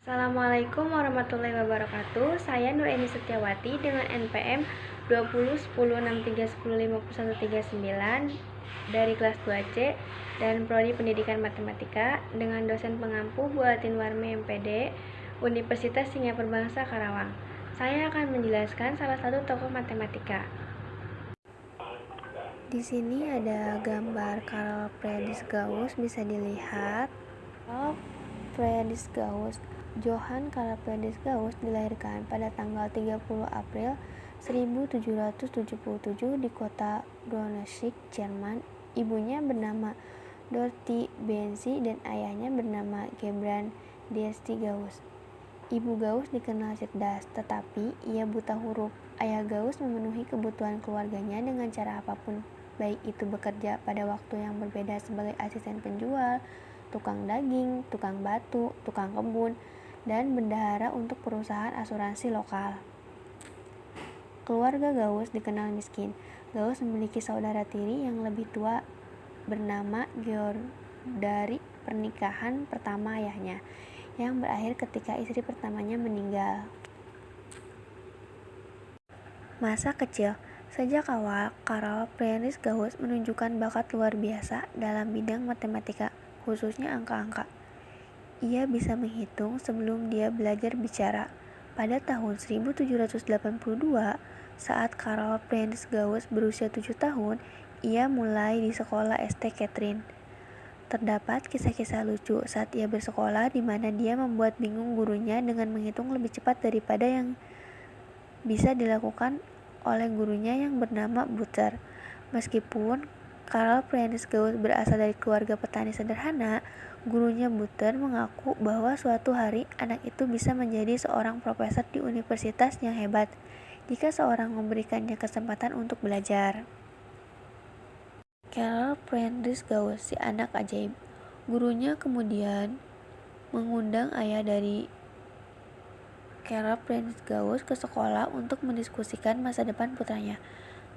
Assalamualaikum warahmatullahi wabarakatuh. Saya Nureni Setiawati dengan NPM 201063105139 dari kelas 2C dan Prodi Pendidikan Matematika dengan dosen pengampu Bu Atin Warmi MPD, Universitas Singapura Bangsa Karawang. Saya akan menjelaskan salah satu tokoh matematika. Di sini ada gambar Carl Friedrich Gauss, bisa dilihat. Carl Friedrich Gauss, Johann Carl Friedrich Gauss dilahirkan pada tanggal 30 April 1777 di kota Braunschweig, Jerman. Ibunya bernama Dorothee Benzi dan ayahnya bernama Gebrand Desti Gauss. Ibu Gauss dikenal cerdas, tetapi ia buta huruf. Ayah Gauss memenuhi kebutuhan keluarganya dengan cara apapun, baik itu bekerja pada waktu yang berbeda sebagai asisten penjual, tukang daging, tukang batu, tukang kebun, dan bendahara untuk perusahaan asuransi lokal. Keluarga Gauss dikenal miskin. Gauss memiliki saudara tiri yang lebih tua bernama Georg dari pernikahan pertama ayahnya, yang berakhir ketika istri pertamanya meninggal. Masa kecil. Sejak awal, Carl Friedrich Gauss menunjukkan bakat luar biasa dalam bidang matematika, khususnya angka-angka. Ia bisa menghitung sebelum dia belajar bicara. Pada tahun 1782, saat Carl Friedrich Gauss berusia 7 tahun, ia mulai di sekolah St. Catherine. Terdapat kisah-kisah lucu saat ia bersekolah di mana dia membuat bingung gurunya dengan menghitung lebih cepat daripada yang bisa dilakukan oleh gurunya yang bernama Butter. Meskipun Carl Friedrich Gauss berasal dari keluarga petani sederhana, gurunya Butter mengaku bahwa suatu hari anak itu bisa menjadi seorang profesor di universitas yang hebat jika seorang memberikannya kesempatan untuk belajar. Carl Friedrich Gauss, si anak ajaib. Gurunya kemudian mengundang ayah dari Carl Friedrich Gauss ke sekolah untuk mendiskusikan masa depan putranya.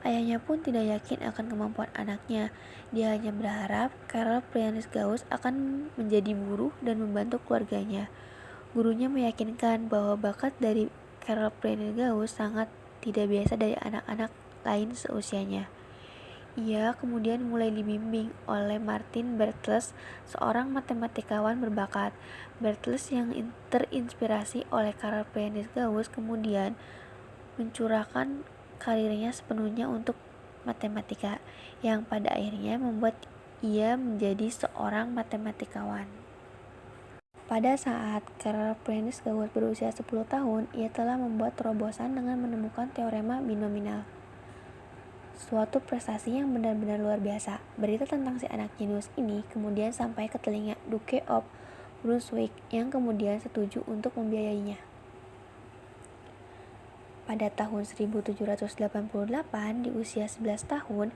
Ayahnya pun tidak yakin akan kemampuan anaknya. Dia hanya berharap Carl Friedrich Gauss akan menjadi buruh dan membantu keluarganya. Gurunya meyakinkan bahwa bakat dari Carl Friedrich Gauss sangat tidak biasa dari anak-anak lain seusianya. Ia kemudian mulai dibimbing oleh Martin Bartels, seorang matematikawan berbakat. Bartels yang terinspirasi oleh Carl Friedrich Gauss kemudian mencurahkan karirnya sepenuhnya untuk matematika, yang pada akhirnya membuat ia menjadi seorang matematikawan. Pada saat Carl Friedrich Gauss berusia 10 tahun, ia telah membuat terobosan dengan menemukan teorema binominal. Suatu prestasi yang benar-benar luar biasa. Berita tentang si anak jenius ini kemudian sampai ke telinga Duke of Brunswick yang kemudian setuju untuk membiayainya. Pada tahun 1788, di usia 11 tahun,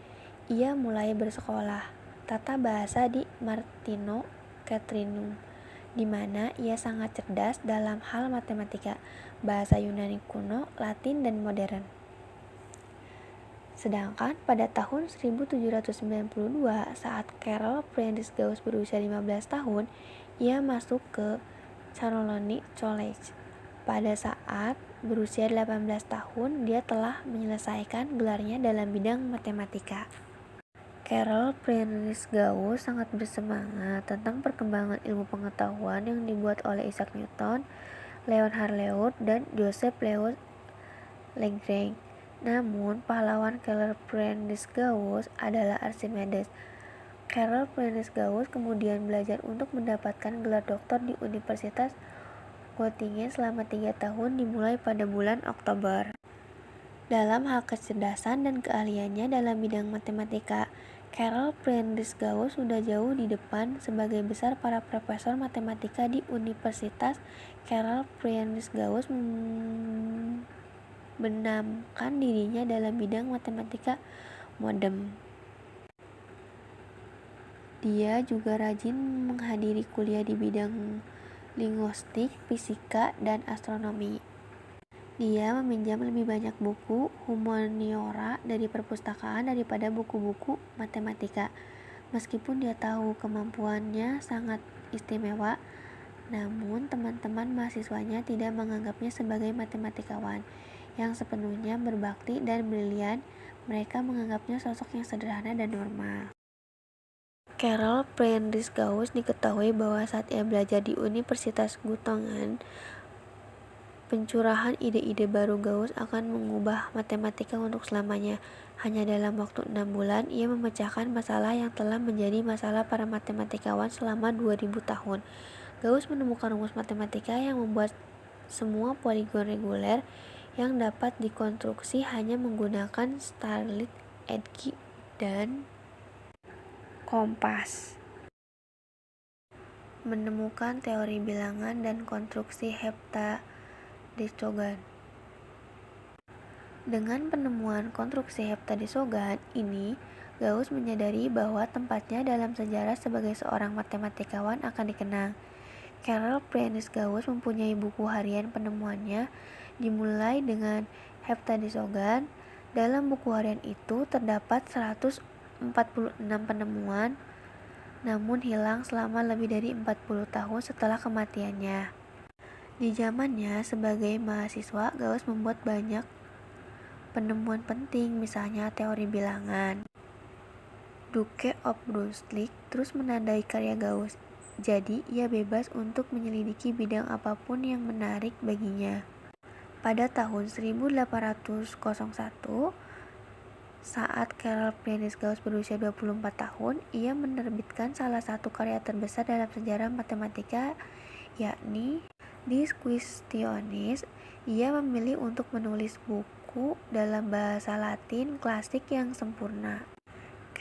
ia mulai bersekolah tata bahasa di Martino Catrinum, di mana ia sangat cerdas dalam hal matematika, bahasa Yunani kuno, Latin, dan modern. Sedangkan pada tahun 1792, saat Carl Friedrich Gauss berusia 15 tahun, ia masuk ke Charlotte College. Pada saat berusia 18 tahun, dia telah menyelesaikan gelarnya dalam bidang matematika. Carl Friedrich Gauss sangat bersemangat tentang perkembangan ilmu pengetahuan yang dibuat oleh Isaac Newton, Leonhard Euler, dan Joseph Louis Lagrange. Namun, pahlawan Carl Friedrich Gauss adalah Archimedes. Carl Friedrich Gauss kemudian belajar untuk mendapatkan gelar doktor di Universitas Göttingen selama 3 tahun dimulai pada bulan Oktober. Dalam hal kecerdasan dan keahliannya dalam bidang matematika, Carl Friedrich Gauss sudah jauh di depan sebagai besar para profesor matematika di universitas. Carl Friedrich Gauss benamkan dirinya dalam bidang matematika modern. Dia juga rajin menghadiri kuliah di bidang linguistik, fisika, dan astronomi. Dia meminjam lebih banyak buku humaniora dari perpustakaan daripada buku-buku matematika. Meskipun dia tahu kemampuannya sangat istimewa, Namun, teman-teman mahasiswanya tidak menganggapnya sebagai matematikawan yang sepenuhnya berbakti dan brilian. Mereka menganggapnya sosok yang sederhana dan normal. Karl Friedrich Gauss diketahui bahwa saat ia belajar di Universitas Göttingen, pencurahan ide-ide baru Gauss akan mengubah matematika untuk selamanya. Hanya dalam waktu 6 bulan, ia memecahkan masalah yang telah menjadi masalah para matematikawan selama 2000 tahun. Gauss menemukan rumus matematika yang membuat semua poligon reguler yang dapat dikonstruksi hanya menggunakan starlit edge dan kompas. Menemukan teori bilangan dan konstruksi heptadisogan. Dengan penemuan konstruksi heptadisogan ini, Gauss menyadari bahwa tempatnya dalam sejarah sebagai seorang matematikawan akan dikenang. Karl Friedrich Gauss mempunyai buku harian penemuannya, dimulai dengan heptadisogan. Dalam buku harian itu terdapat 146 penemuan, namun hilang selama lebih dari 40 tahun setelah kematiannya. Di zamannya sebagai mahasiswa, Gauss membuat banyak penemuan penting, misalnya teori bilangan. Duke of Brunswick terus menandai karya Gauss. Jadi, ia bebas untuk menyelidiki bidang apapun yang menarik baginya. Pada tahun 1801, saat Karl Friedrich Gauss berusia 24 tahun, ia menerbitkan salah satu karya terbesar dalam sejarah matematika, yakni Disquisitiones. Ia memilih untuk menulis buku dalam bahasa Latin klasik yang sempurna.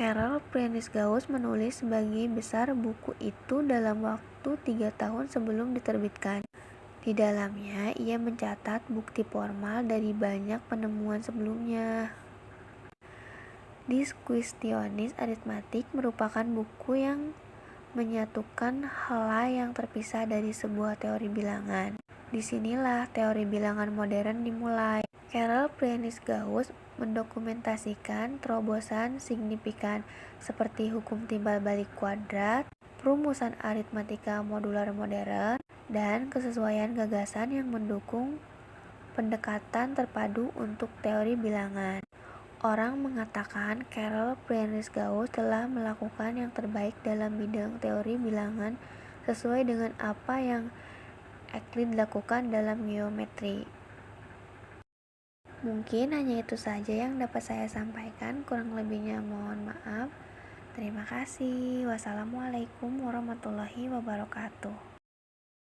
Karl Friedrich Gauss menulis sebagian besar buku itu dalam waktu 3 tahun sebelum diterbitkan. Di dalamnya, ia mencatat bukti formal dari banyak penemuan sebelumnya. Disquisitiones Arithmetic merupakan buku yang menyatukan hal yang terpisah dari sebuah teori bilangan. Disinilah teori bilangan modern dimulai. Karl Friedrich Gauss mendokumentasikan terobosan signifikan seperti hukum timbal balik kuadrat, perumusan aritmatika modular modern, dan kesesuaian gagasan yang mendukung pendekatan terpadu untuk teori bilangan. Orang mengatakan Karl Friedrich Gauss telah melakukan yang terbaik dalam bidang teori bilangan sesuai dengan apa yang Euclid lakukan dalam geometri. Mungkin hanya itu saja yang dapat saya sampaikan, kurang lebihnya mohon maaf. Terima kasih. Wassalamualaikum warahmatullahi wabarakatuh.